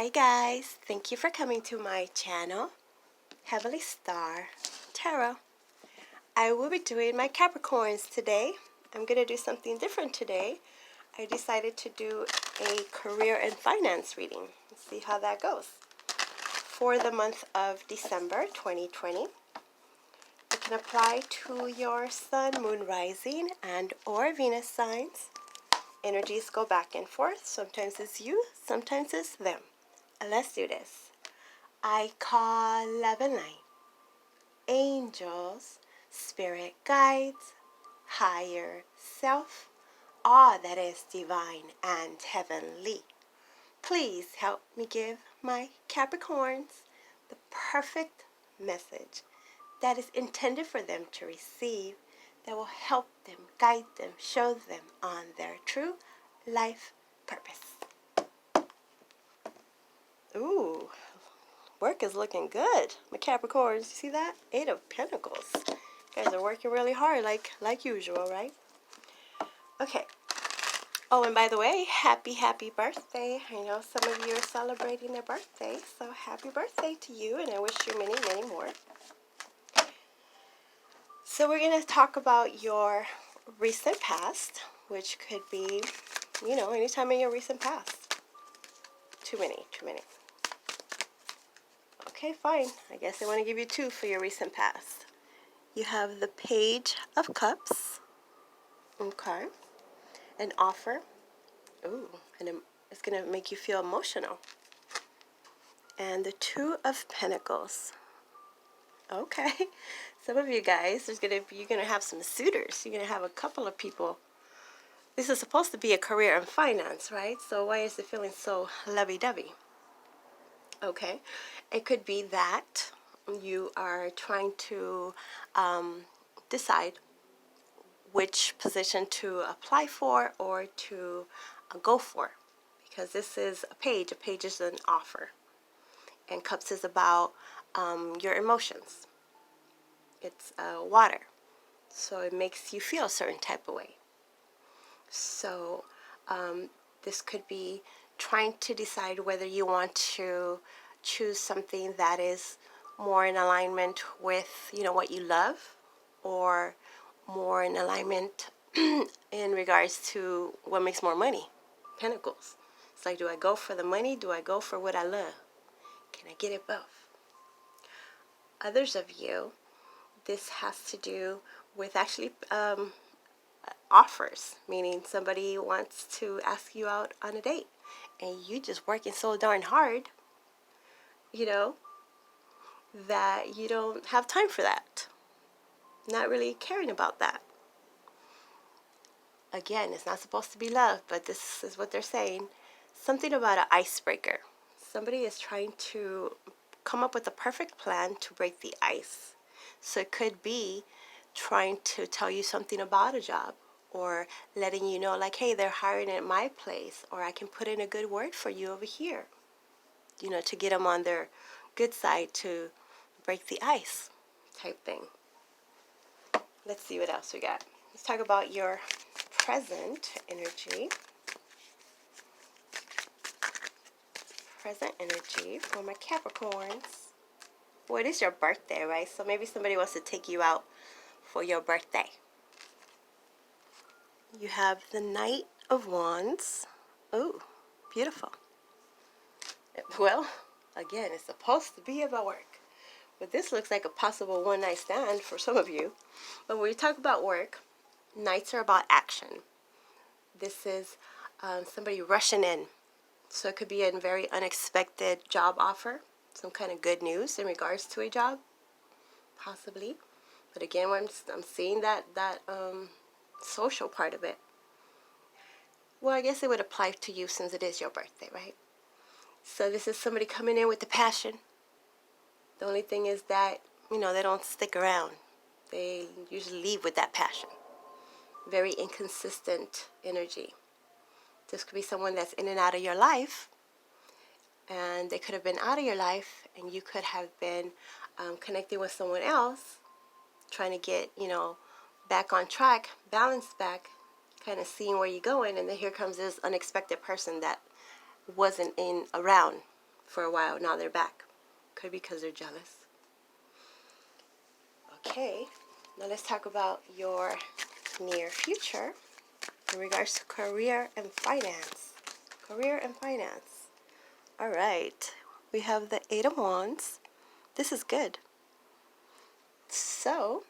Hi guys, thank you for coming to my channel, Heavenly Star Tarot. I will be doing my Capricorns today. I'm going to do something different today. I decided to do a career and finance reading. Let's see how that goes. For the month of December 2020, it can apply to your Sun, Moon, Rising, and or Venus signs. Energies go back and forth. Sometimes it's you, sometimes it's them. Let's do this. I call love and light, angels, spirit guides, higher self, all that is divine and heavenly. Please help me give my Capricorns the perfect message that is intended for them to receive, that will help them, guide them, show them on their true life purpose. Ooh, work is looking good. My Capricorns, you see that? 8 of Pentacles. You guys are working really hard like usual, right? Okay. Oh, and by the way, happy birthday. I know some of you are celebrating their birthday, so happy birthday to you, and I wish you many, many more. So we're going to talk about your recent past, which could be, anytime in your recent past. Too many. Okay, fine. I guess I want to give you 2 for your recent past. You have the Page of Cups. Okay. An offer. Ooh, and it's going to make you feel emotional. And the 2 of Pentacles. Okay. Some of you guys, you're going to have some suitors. You're going to have a couple of people. This is supposed to be a career and finance, right? So why is it feeling so lovey-dovey? Okay. It could be that you are trying to decide which position to apply for or to go for, because this is a page. A page is an offer, and cups is about your emotions. It's water, so it makes you feel a certain type of way. So this could be trying to decide whether you want to choose something that is more in alignment with what you love, or more in alignment in regards to what makes more money. Pentacles. It's like, do I go for the money? Do I go for what I love? Can I get it both? Others of you, this has to do with actually offers, meaning somebody wants to ask you out on a date, and you just working so darn hard, that you don't have time for that. Not really caring about that. Again, it's not supposed to be love, but this is what they're saying. Something about an icebreaker. Somebody is trying to come up with a perfect plan to break the ice. So it could be trying to tell you something about a job, or letting you know, like, hey, they're hiring at my place, or I can put in a good word for you over here, to get them on their good side, to break the ice type thing. Let's see what else we got. Let's talk about your present energy. Present energy for my Capricorns. Well, it is your birthday, right? So maybe somebody wants to take you out for your birthday. You have the Knight of Wands. Ooh, beautiful. Well, again, it's supposed to be about work. But this looks like a possible one-night stand for some of you. But when we talk about work, nights are about action. This is somebody rushing in. So it could be a very unexpected job offer, some kind of good news in regards to a job, possibly. But again, I'm seeing that social part of it. Well, I guess it would apply to you since it is your birthday, right? So this is somebody coming in with the passion. The only thing is that, they don't stick around. They usually leave with that passion. Very inconsistent energy. This could be someone that's in and out of your life, and they could have been out of your life, and you could have been connecting with someone else, trying to get, back on track, balanced back, kind of seeing where you're going, and then here comes this unexpected person that wasn't around for a while. Now they're back. Could be because they're jealous. Okay, now let's talk about your near future in regards to career and finance. Career and finance. All right, we have the Eight of Wands. This is good. So,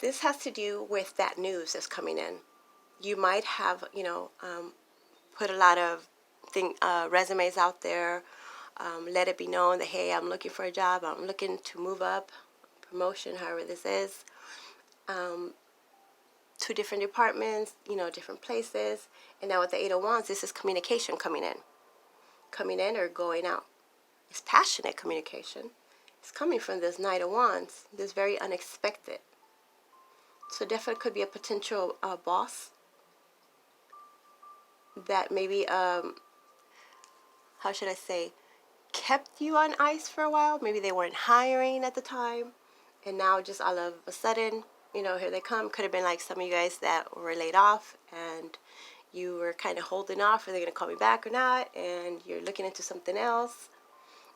this has to do with that news that's coming in. You might have, put a lot of resumes out there. Let it be known that, hey, I'm looking for a job. I'm looking to move up, promotion, however this is. To different departments, different places. And now with the Eight of Wands, this is communication coming in or going out. It's passionate communication. It's coming from this Knight of Wands, this very unexpected. So definitely could be a potential boss that maybe, how should I say, kept you on ice for a while. Maybe they weren't hiring at the time, and now just all of a sudden, here they come. Could have been like some of you guys that were laid off, and you were kind of holding off, are they going to call me back or not, and you're looking into something else,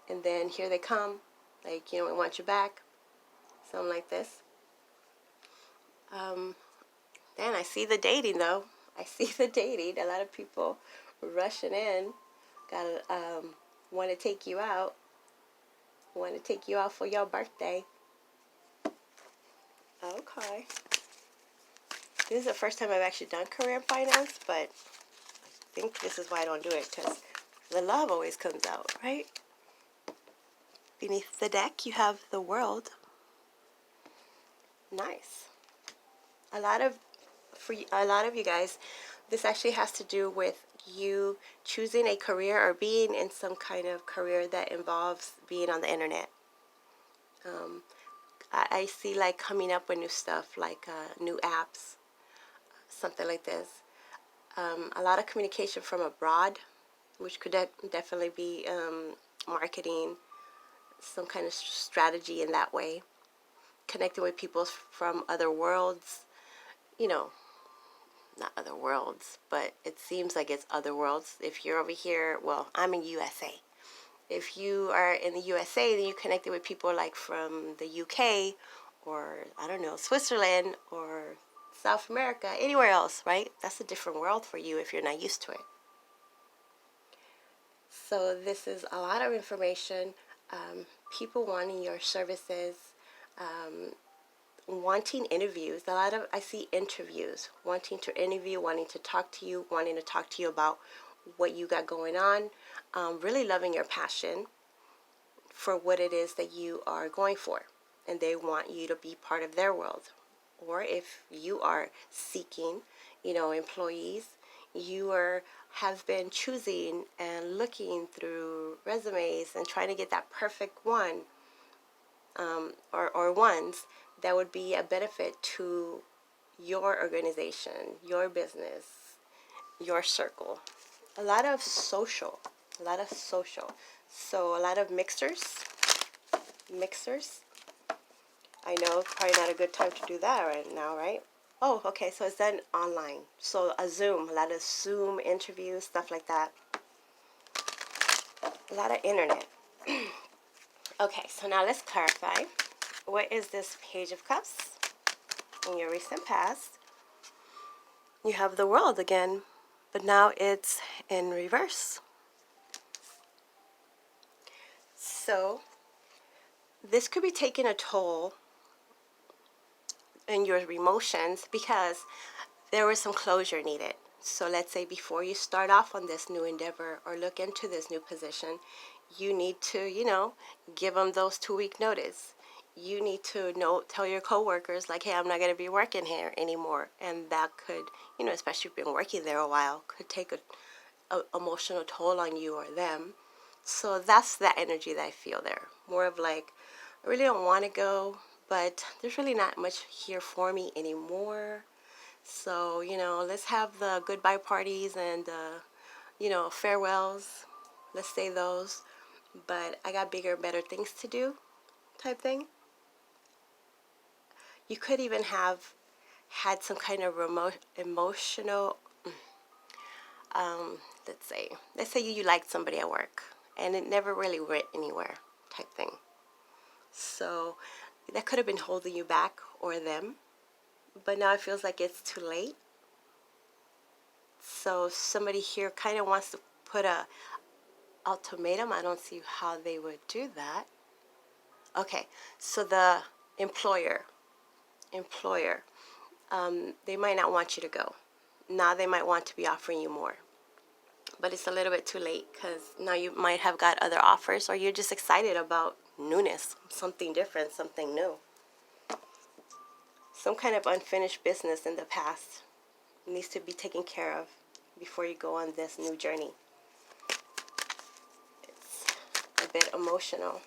and then here they come, like, we want you back, something like this. Then I see the dating, though. I see the dating. A lot of people rushing in, want to take you out. Want to take you out for your birthday. Okay. This is the first time I've actually done career and finance, but I think this is why I don't do it, because the love always comes out, right? Beneath the deck, you have the World. Nice. A lot of you guys, this actually has to do with you choosing a career or being in some kind of career that involves being on the internet. I see like coming up with new stuff, like new apps, something like this. A lot of communication from abroad, which could definitely be marketing, some kind of strategy in that way. Connecting with people from other worlds, not other worlds, but it seems like it's other worlds. If you're over here, well, I'm in USA. If you are in the USA, then you connected with people like from the UK or, I don't know, Switzerland or South America, anywhere else, right? That's a different world for you if you're not used to it. So this is a lot of information, people wanting your services, wanting interviews. I see interviews, wanting to interview, wanting to talk to you, about what you got going on, really loving your passion for what it is that you are going for, and they want you to be part of their world. Or if you are seeking, employees, have been choosing and looking through resumes and trying to get that perfect one, or ones that would be a benefit to your organization, your business, your circle. A lot of social. So a lot of mixers. I know it's probably not a good time to do that right now, right? Oh, okay, so it's done online. So a lot of Zoom interviews, stuff like that. A lot of internet. Okay, so now let's clarify. What is this Page of Cups in your recent past? You have the World again, but now it's in reverse. So this could be taking a toll in your emotions because there was some closure needed. So let's say before you start off on this new endeavor or look into this new position, you need to, give them those 2-week notice. You need to tell your coworkers, like, hey, I'm not going to be working here anymore. And that could, especially if you've been working there a while, could take a emotional toll on you or them. So that's the energy that I feel there. More of like, I really don't want to go, but there's really not much here for me anymore. So, let's have the goodbye parties and, farewells. Let's say those. But I got bigger and better things to do type thing. You could even have had some kind of emotional, let's say you liked somebody at work and it never really went anywhere type thing. So that could have been holding you back, or them, but now it feels like it's too late. So somebody here kind of wants to put a ultimatum. I don't see how they would do that. Okay, so the employer, they might not want you to go. Now they might want to be offering you more. But it's a little bit too late, because now you might have got other offers, or you're just excited about newness, something different, something new. Some kind of unfinished business in the past needs to be taken care of before you go on this new journey. It's a bit emotional,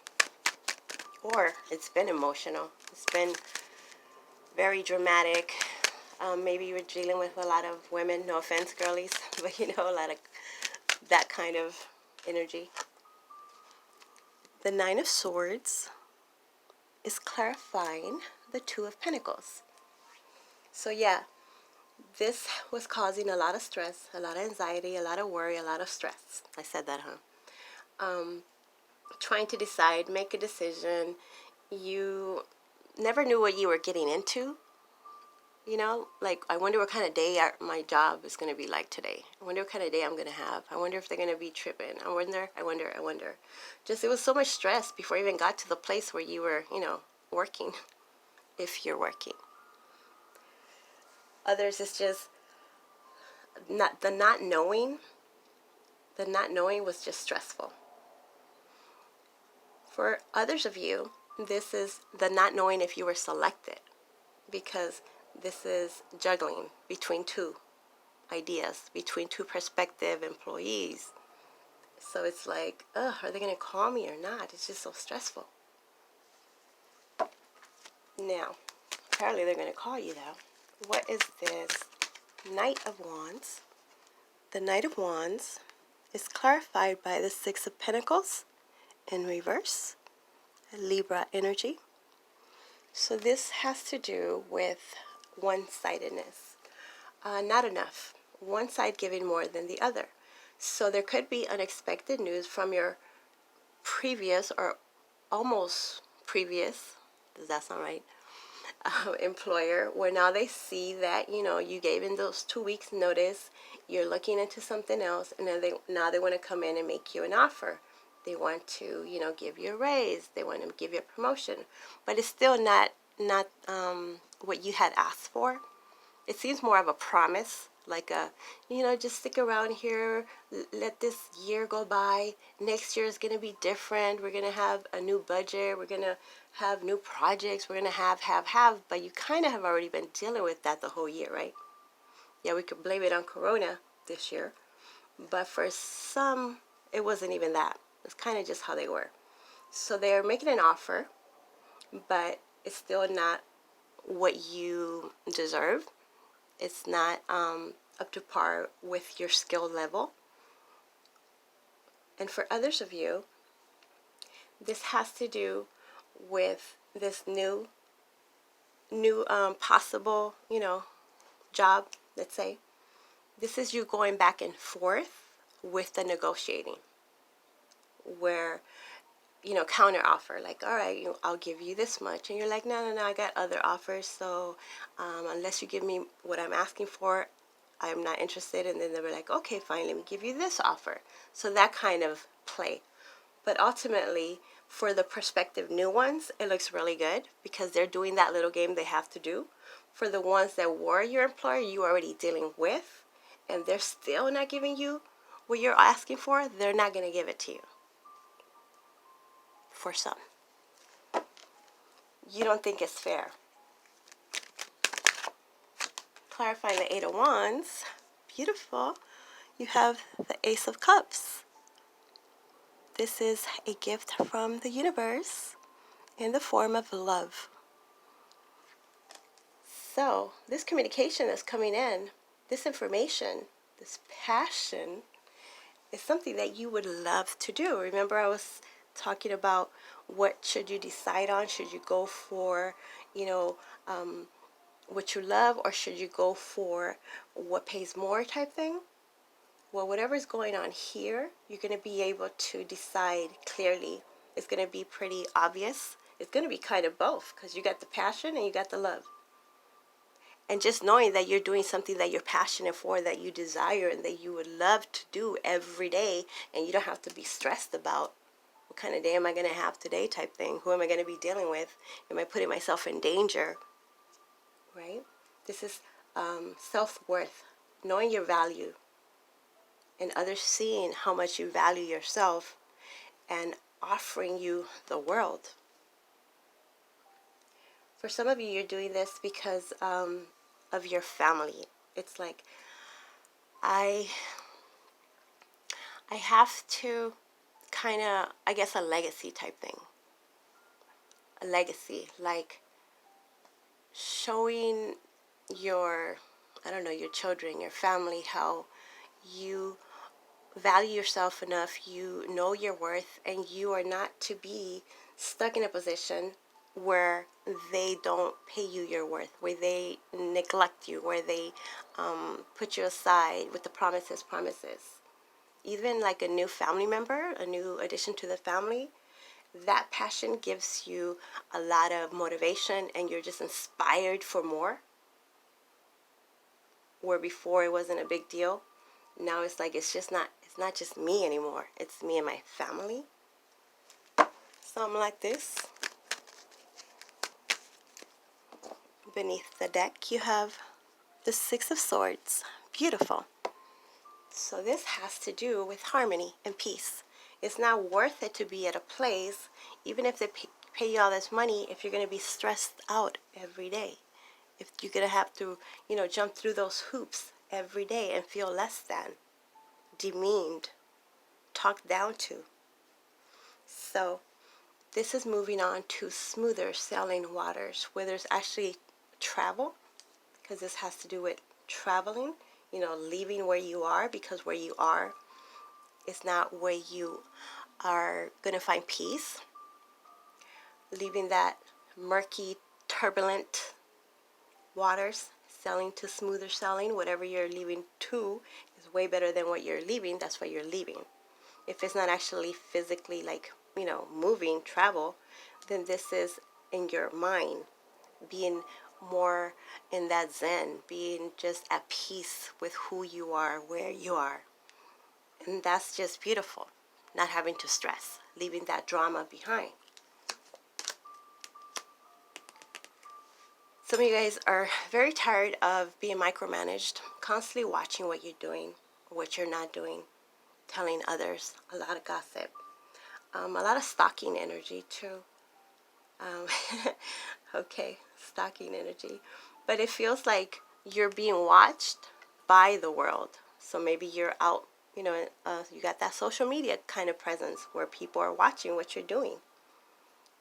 or it's been emotional. It's been very dramatic. Maybe you were dealing with a lot of women, no offense, girlies, but you know, a lot of that kind of energy. The Nine of Swords is clarifying the Two of Pentacles. So yeah, this was causing a lot of stress, a lot of anxiety, a lot of worry, a lot of stress. I said that, huh? Trying to decide, make a decision. You never knew what you were getting into. You know, like, I wonder what kind of day my job is going to be like today. I wonder what kind of day I'm going to have. I wonder if they're going to be tripping. I wonder. Just, it was so much stress before you even got to the place where you were, you know, working, if you're working. Others, it's just the not knowing. The not knowing was just stressful. For others of you, this is the not knowing if you were selected, because this is juggling between two ideas, between two prospective employees. So it's like, ugh, are they going to call me or not? It's just so stressful. Now, apparently they're going to call you though. What is this? Knight of Wands. The Knight of Wands is clarified by the Six of Pentacles in reverse, Libra energy. So this has to do with one-sidedness. Not enough. One side giving more than the other. So there could be unexpected news from your previous, or almost previous, does that sound right, employer, where now they see that, you know, you gave in those 2 weeks notice, you're looking into something else, and then now they want to come in and make you an offer. They want to, you know, give you a raise. They want to give you a promotion, but it's still not what you had asked for. It seems more of a promise, like a, you know, just stick around here, let this year go by. Next year is going to be different. We're going to have a new budget. We're going to have new projects. We're going to have. But you kind of have already been dealing with that the whole year, right? Yeah, we could blame it on Corona this year. But for some, it wasn't even that. It's kind of just how they were. So they're making an offer, but it's still not what you deserve. It's not up to par with your skill level. And for others of you, this has to do with this new possible, you know, job, let's say. This is you going back and forth with the negotiating, where, you know, counter offer, like, all right, I'll give you this much, and you're like, no, I got other offers, so unless you give me what I'm asking for, I'm not interested. And then they were like, okay, fine, let me give you this offer. So that kind of play. But ultimately, for the prospective new ones, it looks really good, because they're doing that little game they have to do. For the ones that were your employer, you were already dealing with, and they're still not giving you what you're asking for, they're not going to give it to you. For some, you don't think it's fair. Clarifying the Eight of Wands, beautiful. You have the Ace of Cups. This is a gift from the universe in the form of love. So this communication that's coming in, this information, this passion, is something that you would love to do. Remember, I was talking about what should you decide on? Should you go for, you know, what you love, or should you go for what pays more type thing? well, whatever's going on here, you're going to be able to decide clearly. It's going to be pretty obvious. It's going to be kind of both, because you got the passion and you got the love. And just knowing that you're doing something that you're passionate for, that you desire, and that you would love to do every day, and you don't have to be stressed about what kind of day am I going to have today type thing. Who am I going to be dealing with? Am I putting myself in danger? Right? This is self-worth, knowing your value, and others seeing how much you value yourself and offering you the world. For some of you, you're doing this because of your family. It's like, I have to kind of, I guess, a legacy type thing. A legacy, like showing your, I don't know, your children, your family, how you value yourself enough, you know your worth, and you are not to be stuck in a position where they don't pay you your worth, where they neglect you, where they put you aside with the promises. Even like a new family member, a new addition to the family, that passion gives you a lot of motivation, and you're just inspired for more. Where before it wasn't a big deal, now it's like it's not just me anymore. It's me and my family. Something like this. Beneath the deck, you have the Six of Swords. Beautiful. So this has to do with harmony and peace. It's not worth it to be at a place, even if they pay you all this money, if you're going to be stressed out every day. If you're going to have to, jump through those hoops every day and feel less than, demeaned, talked down to. So this is moving on to smoother sailing waters, where there's actually travel, because this has to do with traveling, leaving where you are, because where you are is not where you are going to find peace. Leaving that murky, turbulent waters, sailing to smoother sailing. Whatever you're leaving to is way better than what you're leaving. That's why you're leaving. If it's not actually physically like, moving, travel, then this is in your mind, being more in that zen, being just at peace with who you are, where you are. And that's just beautiful. Not having to stress, leaving that drama behind. Some of you guys are very tired of being micromanaged, constantly watching what you're doing, what you're not doing, telling others, a lot of gossip, a lot of stalking energy too. Okay, stalking energy. But it feels like you're being watched by the world. So maybe you're out, you got that social media kind of presence where people are watching what you're doing.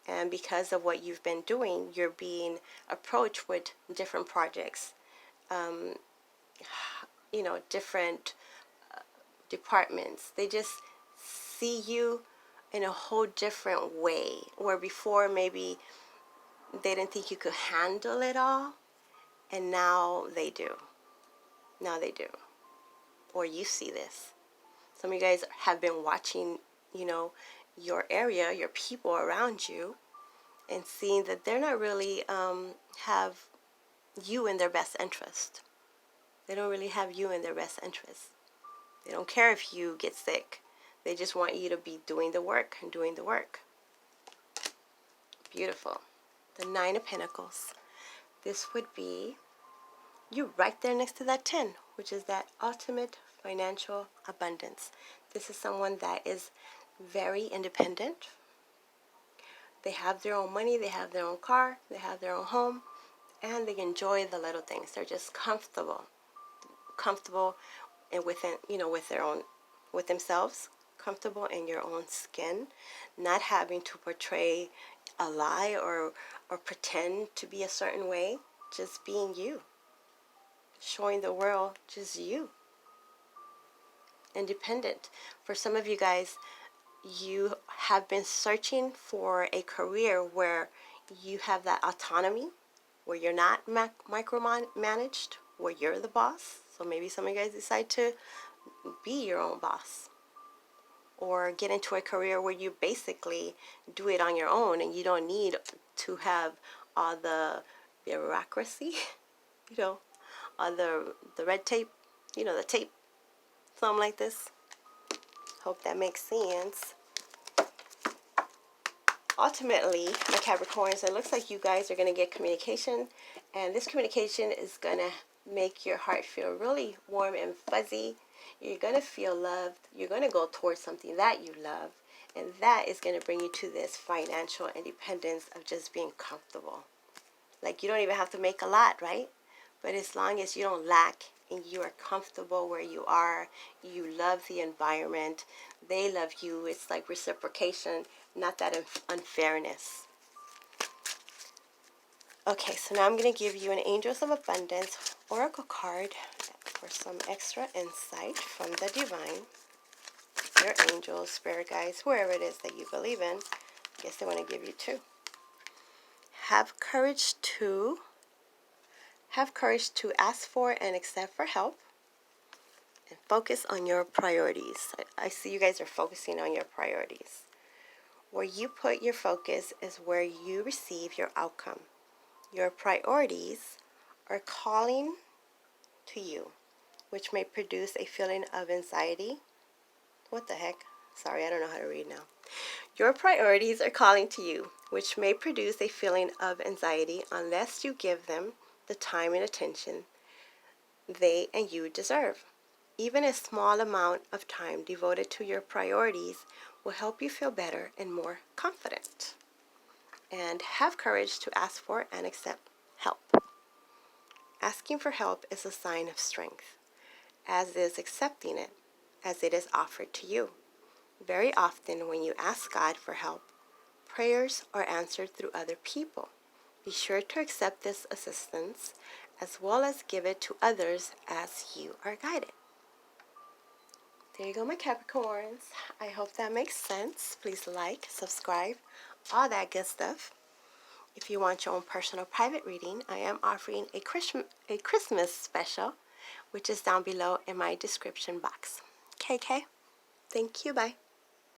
And because of what you've been doing, you're being approached with different projects, different departments. They just see you in a whole different way, where before maybe they didn't think you could handle it all, and now they do. Now they do. Or you see this. Some of you guys have been watching, your area, your people around you, and seeing that they're not really have you in their best interest. They don't really have you in their best interest. They don't care if you get sick. They just want you to be doing the work and doing the work. Beautiful. The Nine of Pentacles. This would be you right there next to that 10, which is that ultimate financial abundance. This is someone that is very independent. They have their own money, they have their own car, they have their own home, and they enjoy the little things. They're just comfortable and within, with themselves, comfortable in your own skin, not having to portray a lie or pretend to be a certain way, just being you, showing the world just you. Independent. For some of you guys, you have been searching for a career where you have that autonomy, where you're not micromanaged, where you're the boss. So maybe some of you guys decide to be your own boss, or get into a career where you basically do it on your own and you don't need to have all the bureaucracy, you know, all the red tape, you know, the tape, something like this. Hope that makes sense. Ultimately, my Capricorns, it looks like you guys are going to get communication, and this communication is going to make your heart feel really warm and fuzzy. You're going to feel loved. You're going to go towards something that you love, and that is going to bring you to this financial independence of just being comfortable. Like, you don't even have to make a lot, right? But as long as you don't lack and you are comfortable where you are, you love the environment, they love you, it's like reciprocation, not that unfairness. Okay, so now I'm going to give you an Angels of Abundance Oracle card for some extra insight from the Divine. Your angels, spirit guides, whoever it is that you believe in. I guess they want to give you two. Have courage to ask for and accept for help. And focus on your priorities. I see you guys are focusing on your priorities. Where you put your focus is where you receive your outcome. Your priorities are calling to you, which may produce a feeling of anxiety. What the heck? Sorry, I don't know how to read now. Your priorities are calling to you, which may produce a feeling of anxiety unless you give them the time and attention they and you deserve. Even a small amount of time devoted to your priorities will help you feel better and more confident. And have courage to ask for and accept help. Asking for help is a sign of strength, as is accepting it, as it is offered to you. Very often when you ask God for help, prayers are answered through other people. Be sure to accept this assistance as well as give it to others as you are guided. There you go, my Capricorns. I hope that makes sense. Please like, subscribe, all that good stuff. If you want your own personal private reading, I am offering a Christmas special, which is down below in my description box. KK, thank you, bye.